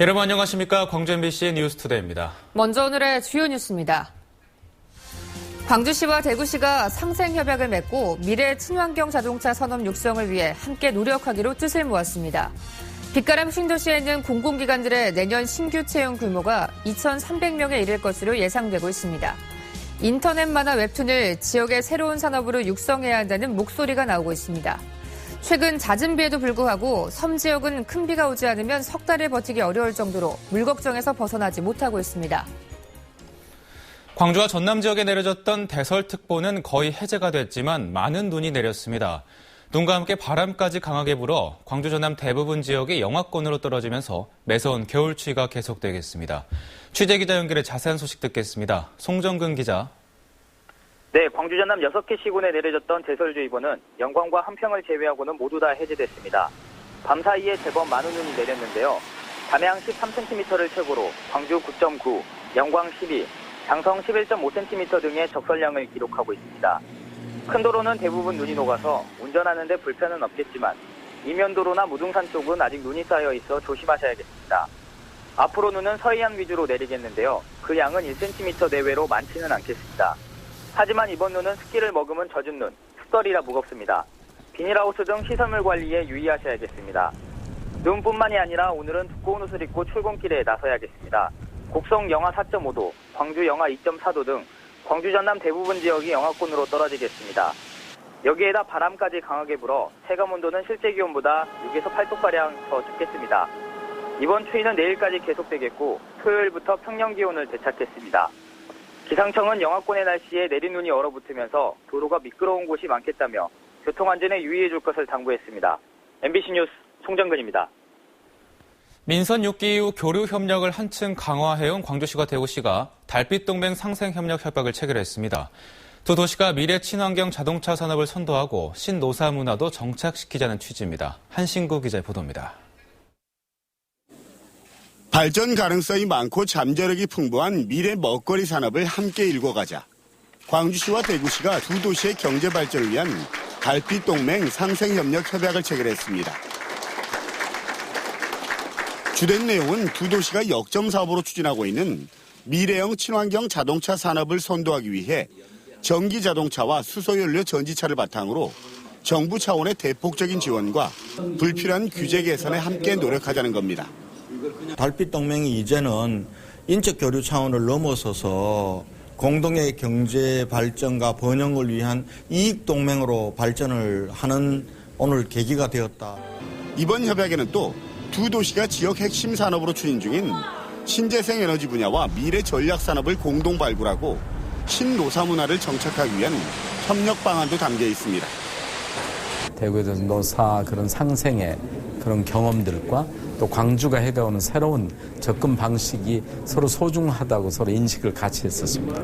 여러분 안녕하십니까? 광주 MBC 뉴스투데이입니다. 먼저 오늘의 주요 뉴스입니다. 광주시와 대구시가 상생협약을 맺고 미래 친환경 자동차 산업 육성을 위해 함께 노력하기로 뜻을 모았습니다. 빛가람 신도시에 있는 공공기관들의 내년 신규 채용 규모가 2,300명에 이를 것으로 예상되고 있습니다. 인터넷 만화 웹툰을 지역의 새로운 산업으로 육성해야 한다는 목소리가 나오고 있습니다. 최근 잦은 비에도 불구하고 섬 지역은 큰 비가 오지 않으면 석 달을 버티기 어려울 정도로 물 걱정에서 벗어나지 못하고 있습니다. 광주와 전남 지역에 내려졌던 대설특보는 거의 해제가 됐지만 많은 눈이 내렸습니다. 눈과 함께 바람까지 강하게 불어 광주 전남 대부분 지역이 영하권으로 떨어지면서 매서운 겨울 추위가 계속되겠습니다. 취재기자 연결해 자세한 소식 듣겠습니다. 송정근 기자. 네, 광주 전남 6개 시군에 내려졌던 대설주의보는 영광과 한평을 제외하고는 모두 다 해제됐습니다. 밤 사이에 제법 많은 눈이 내렸는데요. 담양 13cm를 최고로 광주 9.9, 영광 12, 장성 11.5cm 등의 적설량을 기록하고 있습니다. 큰 도로는 대부분 눈이 녹아서 운전하는 데 불편은 없겠지만 이면도로나 무등산 쪽은 아직 눈이 쌓여 있어 조심하셔야겠습니다. 앞으로 눈은 서해안 위주로 내리겠는데요. 그 양은 1cm 내외로 많지는 않겠습니다. 하지만 이번 눈은 습기를 머금은 젖은 눈, 습덜이라 무겁습니다. 비닐하우스 등 시설물 관리에 유의하셔야겠습니다. 눈뿐만이 아니라 오늘은 두꺼운 옷을 입고 출근길에 나서야겠습니다. 곡성 영하 4.5도, 광주 영하 2.4도 등 광주 전남 대부분 지역이 영하권으로 떨어지겠습니다. 여기에다 바람까지 강하게 불어 체감온도는 실제 기온보다 6에서 8도가량 더 춥겠습니다. 이번 추위는 내일까지 계속되겠고 토요일부터 평년 기온을 되찾겠습니다. 기상청은 영하권의 날씨에 내린 눈이 얼어붙으면서 도로가 미끄러운 곳이 많겠다며 교통안전에 유의해 줄 것을 당부했습니다. MBC 뉴스 송정근입니다. 민선 6기 이후 교류 협력을 한층 강화해온 광주시와 대구시가 달빛동맹 상생협력 협약을 체결했습니다. 두 도시가 미래 친환경 자동차 산업을 선도하고 신노사 문화도 정착시키자는 취지입니다. 한신구 기자의 보도입니다. 발전 가능성이 많고 잠재력이 풍부한 미래 먹거리 산업을 함께 일궈가자. 광주시와 대구시가 두 도시의 경제 발전을 위한 달빛동맹 상생협력 협약을 체결했습니다. 주된 내용은 두 도시가 역점사업으로 추진하고 있는 미래형 친환경 자동차 산업을 선도하기 위해 전기 자동차와 수소연료 전지차를 바탕으로 정부 차원의 대폭적인 지원과 불필요한 규제 개선에 함께 노력하자는 겁니다. 달빛동맹이 이제는 인적 교류 차원을 넘어서서 공동의 경제 발전과 번영을 위한 이익동맹으로 발전을 하는 오늘 계기가 되었다. 이번 협약에는 또 두 도시가 지역 핵심 산업으로 추진 중인 신재생 에너지 분야와 미래 전략 산업을 공동 발굴하고 신노사 문화를 정착하기 위한 협력 방안도 담겨 있습니다. 대구에서 노사 그런 상생의 그런 경험들과 또 광주가 해가오는 새로운 접근 방식이 서로 소중하다고 서로 인식을 같이 했었습니다.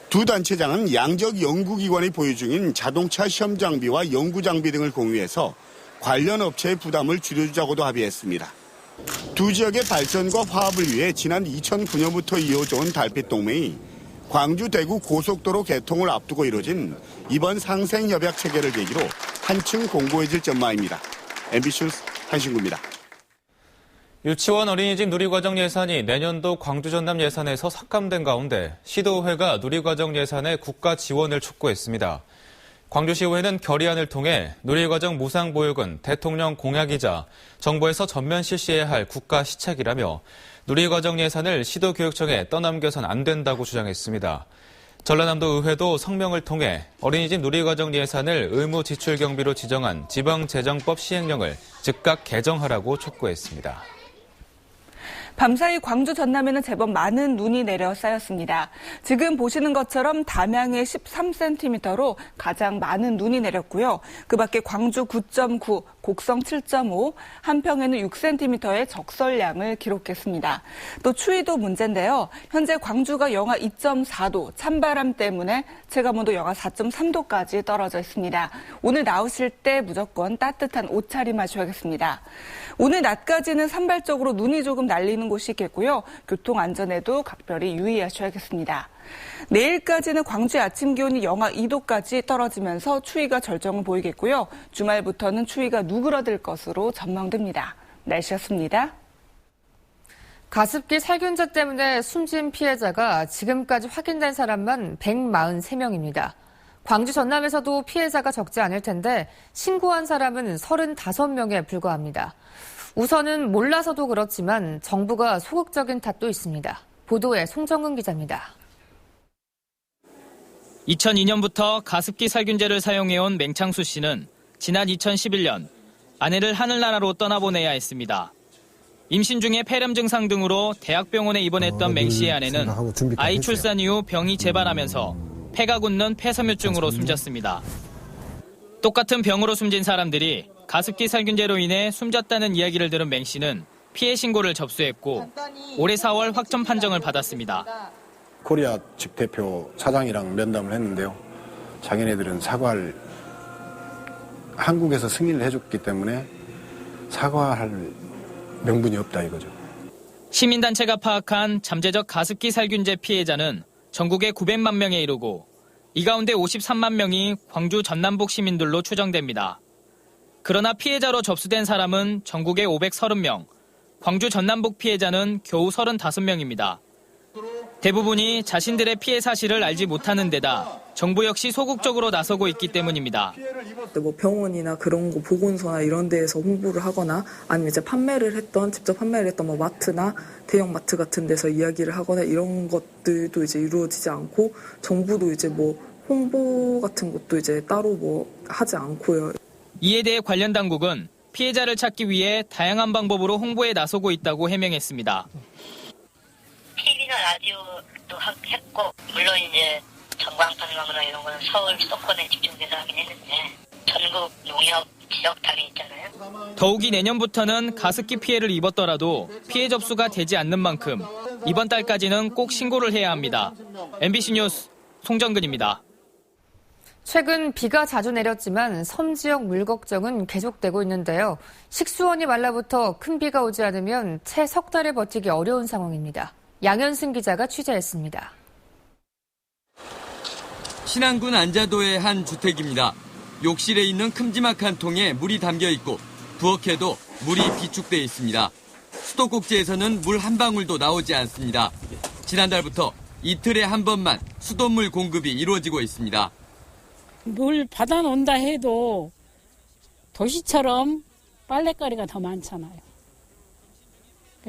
두 단체장은 양적 연구기관이 보유 중인 자동차 시험 장비와 연구 장비 등을 공유해서 관련 업체의 부담을 줄여주자고도 합의했습니다. 두 지역의 발전과 화합을 위해 지난 2009년부터 이어져 온 달빛동맹이 광주 대구 고속도로 개통을 앞두고 이뤄진 이번 상생협약 체결을 계기로 한층 공고해질 전망입니다. MBC 뉴스 한신구입니다. 유치원 어린이집 누리과정 예산이 내년도 광주 전남 예산에서 삭감된 가운데 시도의회가 누리과정 예산의 국가 지원을 촉구했습니다. 광주시의회는 결의안을 통해 누리과정 무상보육은 대통령 공약이자 정부에서 전면 실시해야 할 국가 시책이라며 누리과정 예산을 시도교육청에 떠넘겨선 안 된다고 주장했습니다. 전라남도 의회도 성명을 통해 어린이집 누리과정 예산을 의무 지출 경비로 지정한 지방재정법 시행령을 즉각 개정하라고 촉구했습니다. 밤사이 광주 전남에는 제법 많은 눈이 내려 쌓였습니다. 지금 보시는 것처럼 담양에 13cm로 가장 많은 눈이 내렸고요. 그 밖에 광주 9.9, 곡성 7.5, 한평에는 6cm의 적설량을 기록했습니다. 또 추위도 문제인데요. 현재 광주가 영하 2.4도, 찬바람 때문에 체감온도 영하 4.3도까지 떨어져 있습니다. 오늘 나오실 때 무조건 따뜻한 옷차림하셔야겠습니다. 오늘 낮까지는 산발적으로 눈이 조금 날리는 곳이 있겠고요. 교통안전에도 각별히 유의하셔야겠습니다. 내일까지는 광주의 아침 기온이 영하 2도까지 떨어지면서 추위가 절정을 보이겠고요. 주말부터는 추위가 누그러들 것으로 전망됩니다. 날씨였습니다. 가습기 살균제 때문에 숨진 피해자가 지금까지 확인된 사람만 143명입니다. 광주 전남에서도 피해자가 적지 않을 텐데 신고한 사람은 35명에 불과합니다. 우선은 몰라서도 그렇지만 정부가 소극적인 탓도 있습니다. 보도에 송정은 기자입니다. 2002년부터 가습기 살균제를 사용해온 맹창수 씨는 지난 2011년 아내를 하늘나라로 떠나보내야 했습니다. 임신 중에 폐렴 증상 등으로 대학병원에 입원했던 맹 씨의 아내는 아이 출산 이후 병이 재발하면서 폐가 굳는 폐섬유증으로 숨졌습니다. 똑같은 병으로 숨진 사람들이 가습기 살균제로 인해 숨졌다는 이야기를 들은 맹 씨는 피해 신고를 접수했고 올해 4월 확정 판정을 받았습니다. 코리아 측 대표 사장이랑 면담을 했는데요. 자기네들은 사과를 한국에서 승인을 해줬기 때문에 사과할 명분이 없다 이거죠. 시민단체가 파악한 잠재적 가습기 살균제 피해자는 전국에 900만 명에 이르고 이 가운데 53만 명이 광주 전남북 시민들로 추정됩니다. 그러나 피해자로 접수된 사람은 전국에 530명, 광주 전남북 피해자는 겨우 35명입니다. 대부분이 자신들의 피해 사실을 알지 못하는 데다 정부 역시 소극적으로 나서고 있기 때문입니다. 뭐 병원이나 그런 거 보건소나 이런 데에서 홍보를 하거나 아니면 이제 직접 판매를 했던 뭐 마트나 대형 마트 같은 데서 이야기를 하거나 이런 것들도 이제 이루어지지 않고 정부도 이제 뭐 홍보 같은 것도 이제 따로 뭐 하지 않고요. 이에 대해 관련 당국은 피해자를 찾기 위해 다양한 방법으로 홍보에 나서고 있다고 해명했습니다. TV나 라디오도 했고 물론 이제 전광판이나 이런 거는 서울 수도권에 집중돼서 하긴 했는데 전국 농협 지역당이 있잖아요. 더욱이 내년부터는 가습기 피해를 입었더라도 피해 접수가 되지 않는 만큼 이번 달까지는 꼭 신고를 해야 합니다. MBC 뉴스 송정근입니다. 최근 비가 자주 내렸지만 섬 지역 물 걱정은 계속되고 있는데요. 식수원이 말라붙어 큰 비가 오지 않으면 채 석 달을 버티기 어려운 상황입니다. 양현승 기자가 취재했습니다. 신안군 안자도의 한 주택입니다. 욕실에 있는 큼지막한 통에 물이 담겨 있고 부엌에도 물이 비축돼 있습니다. 수도꼭지에서는 물 한 방울도 나오지 않습니다. 지난달부터 이틀에 한 번만 수돗물 공급이 이루어지고 있습니다. 물 받아놓는다 해도 도시처럼 빨래거리가 더 많잖아요.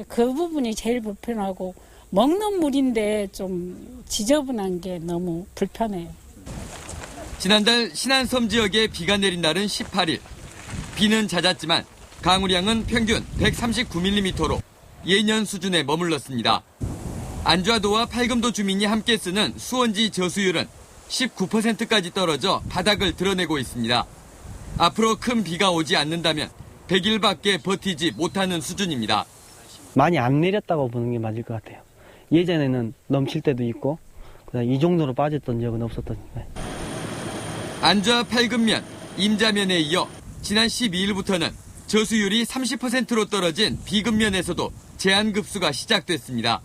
그 부분이 제일 불편하고 먹는 물인데 좀 지저분한 게 너무 불편해요. 지난달 신안섬 지역에 비가 내린 날은 18일. 비는 잦았지만 강우량은 평균 139mm로 예년 수준에 머물렀습니다. 안좌도와 팔금도 주민이 함께 쓰는 수원지 저수율은 19%까지 떨어져 바닥을 드러내고 있습니다. 앞으로 큰 비가 오지 않는다면 100일밖에 버티지 못하는 수준입니다. 많이 안 내렸다고 보는 게 맞을 것 같아요. 예전에는 넘칠 때도 있고 이 정도로 빠졌던 적은 없었던 거예요. 안좌 팔금면, 임자면에 이어 지난 12일부터는 저수율이 30%로 떨어진 비금면에서도 제한급수가 시작됐습니다.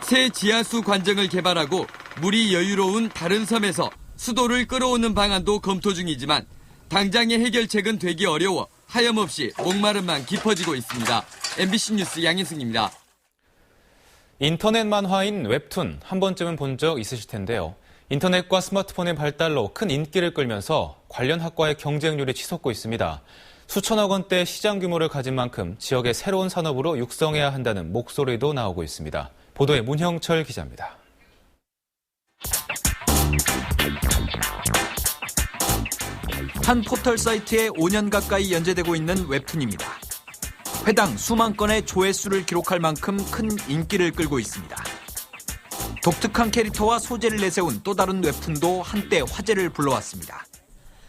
새 지하수 관정을 개발하고 물이 여유로운 다른 섬에서 수도를 끌어오는 방안도 검토 중이지만 당장의 해결책은 되기 어려워 하염없이 목마름만 깊어지고 있습니다. MBC 뉴스 양인승입니다. 인터넷 만화인 웹툰 한 번쯤은 본 적 있으실 텐데요. 인터넷과 스마트폰의 발달로 큰 인기를 끌면서 관련 학과의 경쟁률이 치솟고 있습니다. 수천억 원대 시장 규모를 가진 만큼 지역의 새로운 산업으로 육성해야 한다는 목소리도 나오고 있습니다. 보도에 문형철 기자입니다. 한 포털 사이트에 5년 가까이 연재되고 있는 웹툰입니다. 회당 수만 건의 조회수를 기록할 만큼 큰 인기를 끌고 있습니다. 독특한 캐릭터와 소재를 내세운 또 다른 웹툰도 한때 화제를 불러왔습니다.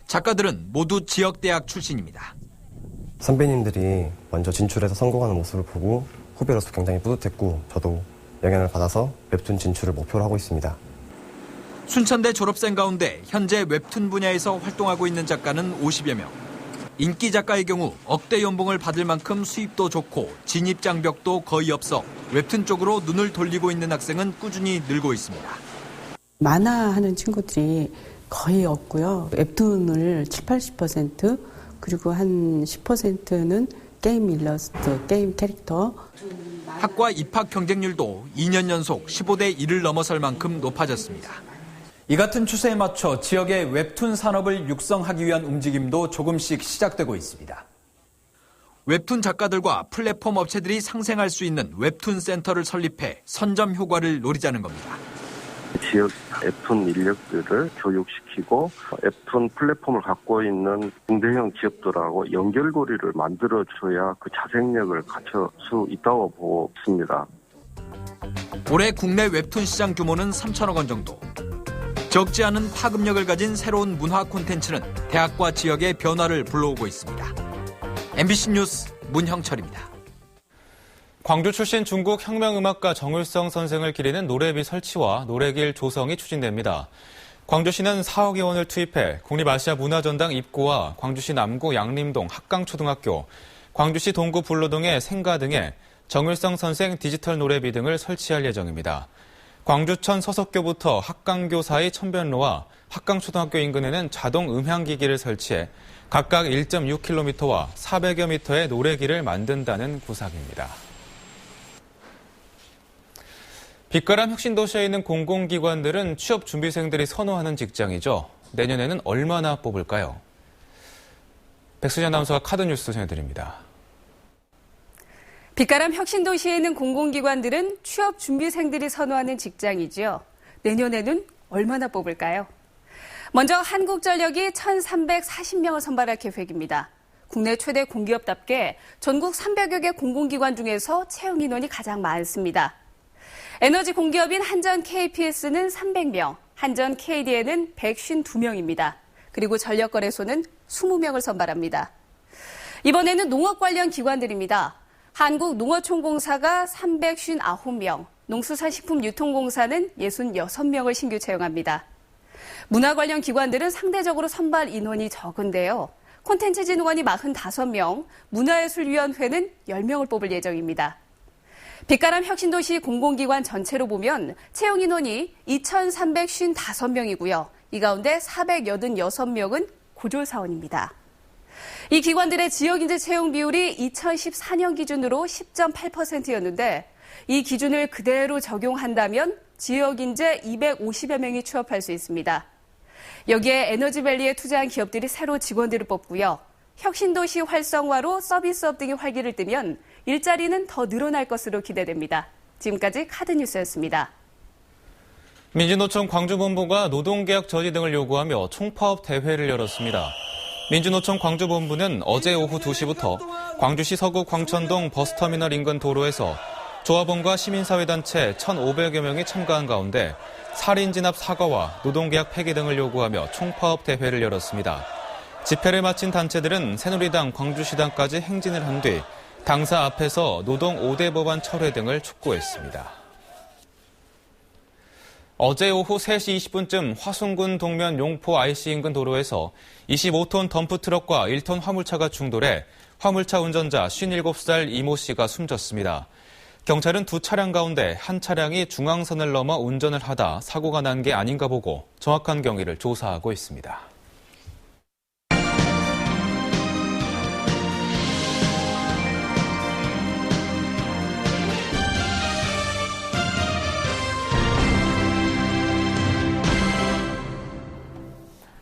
작가들은 모두 지역대학 출신입니다. 선배님들이 먼저 진출해서 성공하는 모습을 보고 후배로서 굉장히 뿌듯했고 저도 영향을 받아서 웹툰 진출을 목표로 하고 있습니다. 순천대 졸업생 가운데 현재 웹툰 분야에서 활동하고 있는 작가는 50여 명. 인기 작가의 경우 억대 연봉을 받을 만큼 수입도 좋고 진입 장벽도 거의 없어 웹툰 쪽으로 눈을 돌리고 있는 학생은 꾸준히 늘고 있습니다. 만화하는 친구들이 거의 없고요. 웹툰을 그리고 한 10%는 게임 일러스트, 게임 캐릭터. 학과 입학 경쟁률도 2년 연속 15대 1을 넘어설 만큼 높아졌습니다. 이 같은 추세에 맞춰 지역의 웹툰 산업을 육성하기 위한 움직임도 조금씩 시작되고 있습니다. 웹툰 작가들과 플랫폼 업체들이 상생할 수 있는 웹툰 센터를 설립해 선점 효과를 노리자는 겁니다. 지역 웹툰 인력들을 교육시키고 웹툰 플랫폼을 갖고 있는 중대형 기업들하고 연결고리를 만들어줘야 그 자생력을 갖출 수 있다고 보고 있습니다. 올해 국내 웹툰 시장 규모는 3천억 원 정도. 적지 않은 파급력을 가진 새로운 문화 콘텐츠는 대학과 지역의 변화를 불러오고 있습니다. MBC 뉴스 문형철입니다. 광주 출신 중국 혁명음악가 정일성 선생을 기리는 노래비 설치와 노래길 조성이 추진됩니다. 광주시는 4억여 원을 투입해 국립아시아문화전당 입구와 광주시 남구 양림동 학강초등학교, 광주시 동구 불로동의 생가 등에 정일성 선생 디지털 노래비 등을 설치할 예정입니다. 광주천 서석교부터 학강교 사이 천변로와 학강초등학교 인근에는 자동 음향기기를 설치해 각각 1.6km와 400여 미터의 노래길을 만든다는 구상입니다. 빛가람 혁신도시에 있는 공공기관들은 취업준비생들이 선호하는 직장이죠. 내년에는 얼마나 뽑을까요? 백수지 아나운서가 카드뉴스 전해드립니다. 빛가람 혁신도시에 있는 공공기관들은 취업준비생들이 선호하는 직장이죠. 내년에는 얼마나 뽑을까요? 먼저 한국전력이 1,340명을 선발할 계획입니다. 국내 최대 공기업답게 전국 300여 개 공공기관 중에서 채용 인원이 가장 많습니다. 에너지 공기업인 한전 KPS는 300명, 한전 KDN은 152명입니다. 그리고 전력거래소는 20명을 선발합니다. 이번에는 농업 관련 기관들입니다. 한국농어촌공사가 359명, 농수산식품유통공사는 66명을 신규 채용합니다. 문화 관련 기관들은 상대적으로 선발 인원이 적은데요. 콘텐츠진흥원이 45명, 문화예술위원회는 10명을 뽑을 예정입니다. 빛가람 혁신도시 공공기관 전체로 보면 채용 인원이 2,355명이고요. 이 가운데 486명은 고졸사원입니다. 이 기관들의 지역인재 채용 비율이 2014년 기준으로 10.8%였는데 이 기준을 그대로 적용한다면 지역인재 250여 명이 취업할 수 있습니다. 여기에 에너지밸리에 투자한 기업들이 새로 직원들을 뽑고요. 혁신도시 활성화로 서비스업 등이 활기를 띠면 일자리는 더 늘어날 것으로 기대됩니다. 지금까지 카드뉴스였습니다. 민주노총 광주본부가 노동계약 저지 등을 요구하며 총파업 대회를 열었습니다. 민주노총 광주본부는 어제 오후 2시부터 광주시 서구 광천동 버스터미널 인근 도로에서 조합원과 시민사회단체 1,500여 명이 참가한 가운데 살인 진압 사과와 노동계약 폐기 등을 요구하며 총파업 대회를 열었습니다. 집회를 마친 단체들은 새누리당, 광주시당까지 행진을 한 뒤 당사 앞에서 노동 5대 법안 철회 등을 촉구했습니다. 어제 오후 3시 20분쯤 화순군 동면 용포 IC 인근 도로에서 25톤 덤프트럭과 1톤 화물차가 충돌해 화물차 운전자 57살 이모 씨가 숨졌습니다. 경찰은 두 차량 가운데 한 차량이 중앙선을 넘어 운전을 하다 사고가 난 게 아닌가 보고 정확한 경위를 조사하고 있습니다.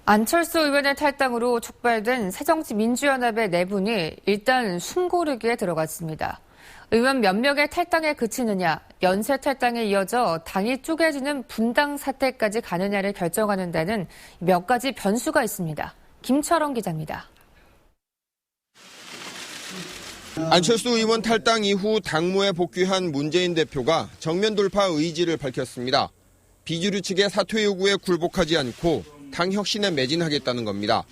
안철수 의원의 탈당으로 촉발된 새정치민주연합의 내분이 일단 숨고르기에 들어갔습니다. 의원 몇 명의 탈당에 그치느냐, 연쇄 탈당에 이어져 당이 쪼개지는 분당 사태까지 가느냐를 결정하는 데는 몇 가지 변수가 있습니다. 김철원 기자입니다. 안철수 의원 탈당 이후 당무에 복귀한 문재인 대표가 정면 돌파 의지를 밝혔습니다. 비주류 측의 사퇴 요구에 굴복하지 않고 당 혁신에 매진하겠다는 겁니다.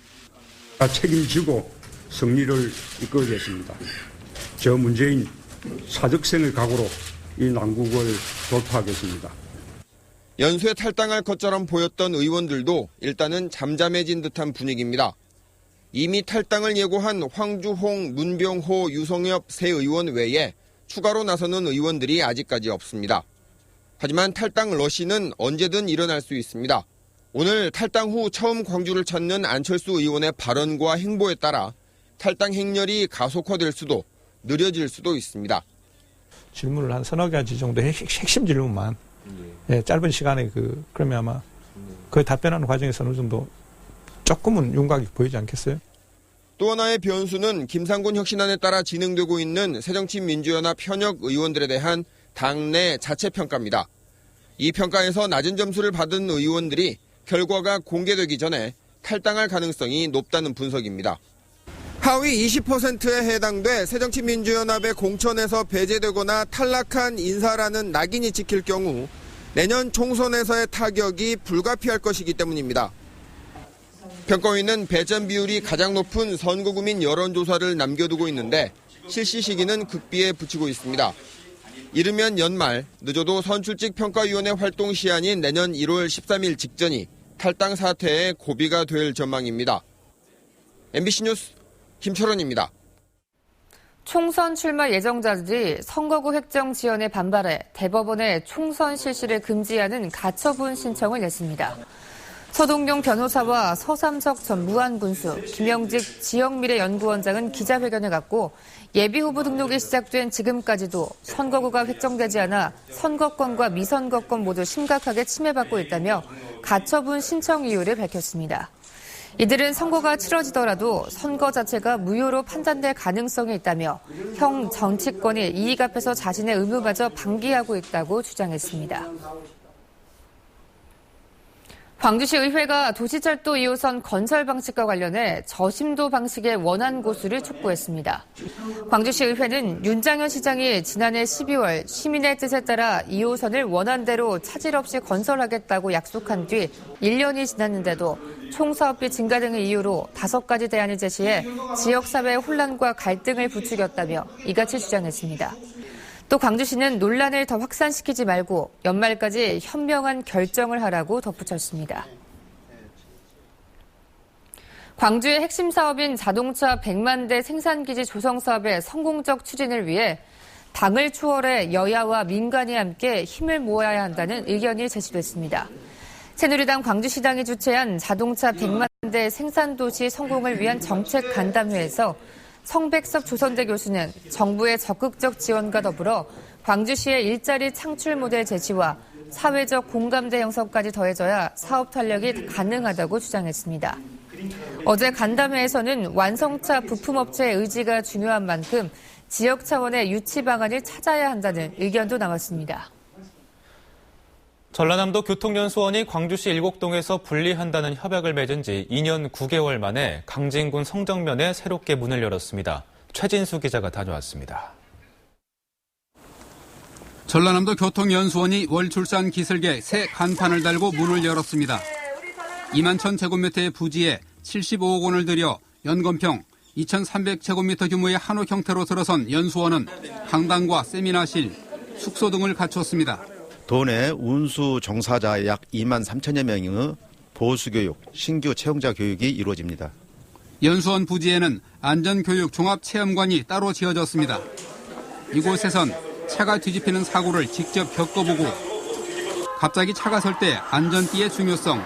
책임지고 승리를 이끌겠습니다. 저 문재인 사적생을 각오로 이 난국을 돌파하겠습니다. 연쇄 탈당할 것처럼 보였던 의원들도 일단은 잠잠해진 듯한 분위기입니다. 이미 탈당을 예고한 황주홍, 문병호, 유성엽 세 의원 외에 추가로 나서는 의원들이 아직까지 없습니다. 하지만 탈당 러시는 언제든 일어날 수 있습니다. 오늘 탈당 후 처음 광주를 찾는 안철수 의원의 발언과 행보에 따라 탈당 행렬이 가속화될 수도 느려질 수도 있습니다. 질문을 한 서너 가지 정도 핵심 질문만 짧은 시간에 그러면 아마 그 답변하는 과정에서 어느 정도 조금은 윤곽이 보이지 않겠어요? 또 하나의 변수는 김상곤 혁신안에 따라 진행되고 있는 새정치민주연합 현역 의원들에 대한 당내 자체평가입니다. 이 평가에서 낮은 점수를 받은 의원들이 결과가 공개되기 전에 탈당할 가능성이 높다는 분석입니다. 하위 20%에 해당돼 새정치민주연합의 공천에서 배제되거나 탈락한 인사라는 낙인이 찍힐 경우 내년 총선에서의 타격이 불가피할 것이기 때문입니다. 평가위는 배점 비율이 가장 높은 선거구민 여론조사를 남겨두고 있는데 실시 시기는 극비에 붙이고 있습니다. 이르면 연말, 늦어도 선출직 평가위원회 활동 시한인 내년 1월 13일 직전이 탈당 사태의 고비가 될 전망입니다. MBC 뉴스 김철원입니다. 총선 출마 예정자들이 선거구 획정 지연에 반발해 대법원에 총선 실시를 금지하는 가처분 신청을 냈습니다. 서동용 변호사와 서삼석 전 무한군수, 김영직 지역미래연구원장은 기자회견을 갖고 예비후보 등록이 시작된 지금까지도 선거구가 획정되지 않아 선거권과 미선거권 모두 심각하게 침해받고 있다며 가처분 신청 이유를 밝혔습니다. 이들은 선거가 치러지더라도 선거 자체가 무효로 판단될 가능성이 있다며 형 정치권이 이익 앞에서 자신의 의무마저 방기하고 있다고 주장했습니다. 광주시 의회가 도시철도 2호선 건설 방식과 관련해 저심도 방식의 원안 고수를 촉구했습니다. 광주시 의회는 윤장현 시장이 지난해 12월 시민의 뜻에 따라 2호선을 원안대로 차질 없이 건설하겠다고 약속한 뒤 1년이 지났는데도 총사업비 증가 등의 이유로 5가지 대안을 제시해 지역사회의 혼란과 갈등을 부추겼다며 이같이 주장했습니다. 또 광주시는 논란을 더 확산시키지 말고 연말까지 현명한 결정을 하라고 덧붙였습니다. 광주의 핵심 사업인 자동차 100만 대 생산기지 조성 사업의 성공적 추진을 위해 당을 초월해 여야와 민간이 함께 힘을 모아야 한다는 의견이 제시됐습니다. 새누리당 광주시당이 주최한 자동차 100만 대 생산도시 성공을 위한 정책 간담회에서 성백섭 조선대 교수는 정부의 적극적 지원과 더불어 광주시의 일자리 창출 모델 제시와 사회적 공감대 형성까지 더해져야 사업 탄력이 가능하다고 주장했습니다. 어제 간담회에서는 완성차 부품업체의 의지가 중요한 만큼 지역 차원의 유치 방안을 찾아야 한다는 의견도 나왔습니다. 전라남도 교통연수원이 광주시 일곡동에서 분리한다는 협약을 맺은 지 2년 9개월 만에 강진군 성정면에 새롭게 문을 열었습니다. 최진수 기자가 다녀왔습니다. 전라남도 교통연수원이 월출산 기슭에 새 간판을 달고 문을 열었습니다. 2만 1,000제곱미터의 부지에 75억 원을 들여 연건평 2,300제곱미터 규모의 한옥 형태로 들어선 연수원은 강당과 세미나실, 숙소 등을 갖췄습니다. 도내 운수 종사자 약 2만 3천여 명의 보수교육, 신규 채용자 교육이 이루어집니다. 연수원 부지에는 안전교육 종합체험관이 따로 지어졌습니다. 이곳에선 차가 뒤집히는 사고를 직접 겪어보고 갑자기 차가 설 때 안전띠의 중요성,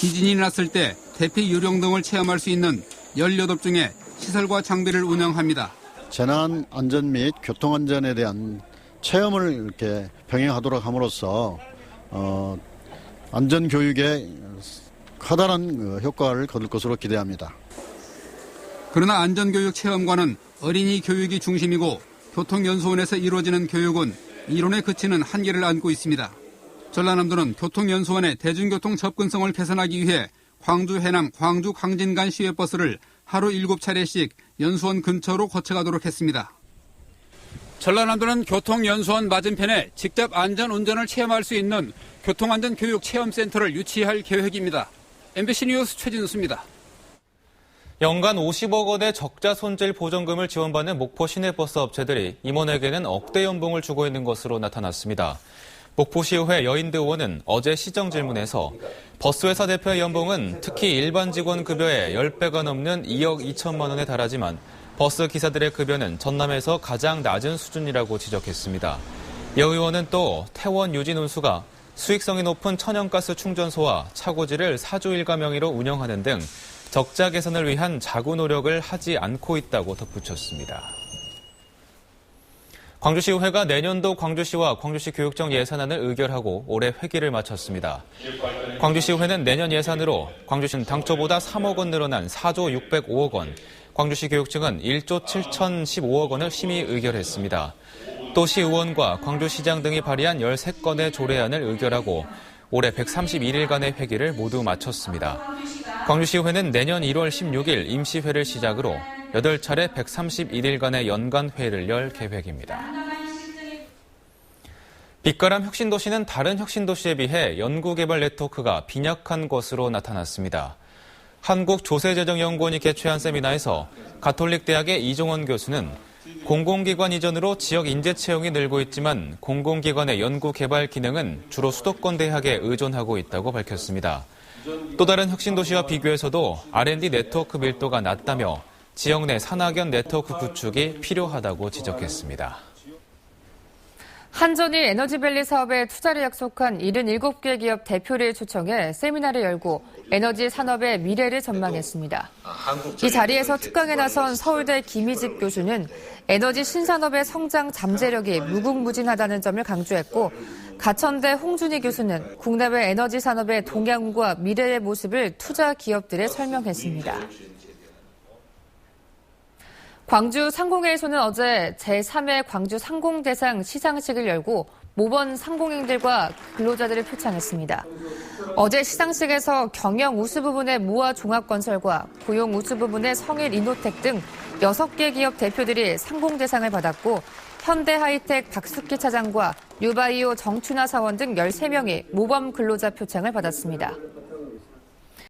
지진이 났을 때 대피 요령 등을 체험할 수 있는 18종의 시설과 장비를 운영합니다. 재난 안전 및 교통 안전에 대한 체험을 이렇게 병행하도록 함으로써 안전 교육에 커다란 효과를 거둘 것으로 기대합니다. 그러나 안전교육 체험관은 어린이 교육이 중심이고 교통연수원에서 이루어지는 교육은 이론에 그치는 한계를 안고 있습니다. 전라남도는 교통연수원의 대중교통 접근성을 개선하기 위해 광주 해남, 광주 강진 간 시외버스를 하루 7차례씩 연수원 근처로 거쳐가도록 했습니다. 전라남도는 교통연수원 맞은편에 직접 안전운전을 체험할 수 있는 교통안전교육체험센터를 유치할 계획입니다. MBC 뉴스 최진수입니다. 연간 50억 원의 적자 손질 보전금을 지원받는 목포 시내버스 업체들이 임원에게는 억대 연봉을 주고 있는 것으로 나타났습니다. 목포시의회 여인대 의원은 어제 시정질문에서 버스회사 대표의 연봉은 특히 일반 직원 급여의 10배가 넘는 2억 2천만 원에 달하지만 버스 기사들의 급여는 전남에서 가장 낮은 수준이라고 지적했습니다. 여 의원은 또 태원 유진 운수가 수익성이 높은 천연가스 충전소와 차고지를 사주 일가 명의로 운영하는 등 적자 개선을 위한 자구 노력을 하지 않고 있다고 덧붙였습니다. 광주시의회가 내년도 광주시와 광주시 교육청 예산안을 의결하고 올해 회기를 마쳤습니다. 광주시의회는 내년 예산으로 광주시는 당초보다 3억 원 늘어난 4조 605억 원, 광주시 교육청은 1조 7,015억 원을 심의 의결했습니다. 또 시의원과 광주시장 등이 발의한 13건의 조례안을 의결하고 올해 131일간의 회기를 모두 마쳤습니다. 광주시의회는 내년 1월 16일 임시회를 시작으로 8차례 131일간의 연간회의를 열 계획입니다. 빛가람 혁신도시는 다른 혁신도시에 비해 연구개발 네트워크가 빈약한 것으로 나타났습니다. 한국조세재정연구원이 개최한 세미나에서 가톨릭대학의 이종원 교수는 공공기관 이전으로 지역 인재 채용이 늘고 있지만 공공기관의 연구개발 기능은 주로 수도권 대학에 의존하고 있다고 밝혔습니다. 또 다른 혁신도시와 비교해서도 R&D 네트워크 밀도가 낮다며 지역 내 산학연 네트워크 구축이 필요하다고 지적했습니다. 한전이 에너지밸리 사업에 투자를 약속한 77개 기업 대표를 초청해 세미나를 열고 에너지 산업의 미래를 전망했습니다. 이 자리에서 특강에 나선 서울대 김희집 교수는 에너지 신산업의 성장 잠재력이 무궁무진하다는 점을 강조했고, 가천대 홍준희 교수는 국내외 에너지 산업의 동향과 미래의 모습을 투자 기업들에 설명했습니다. 광주 상공회에서는 어제 제3회 광주 상공대상 시상식을 열고 모범 상공인들과 근로자들을 표창했습니다. 어제 시상식에서 경영 우수 부분의 모아 종합건설과 고용 우수 부분의 성일 이노텍 등 6개 기업 대표들이 상공대상을 받았고, 현대하이텍 박숙기 차장과 뉴바이오 정춘하 사원 등 13명이 모범 근로자 표창을 받았습니다.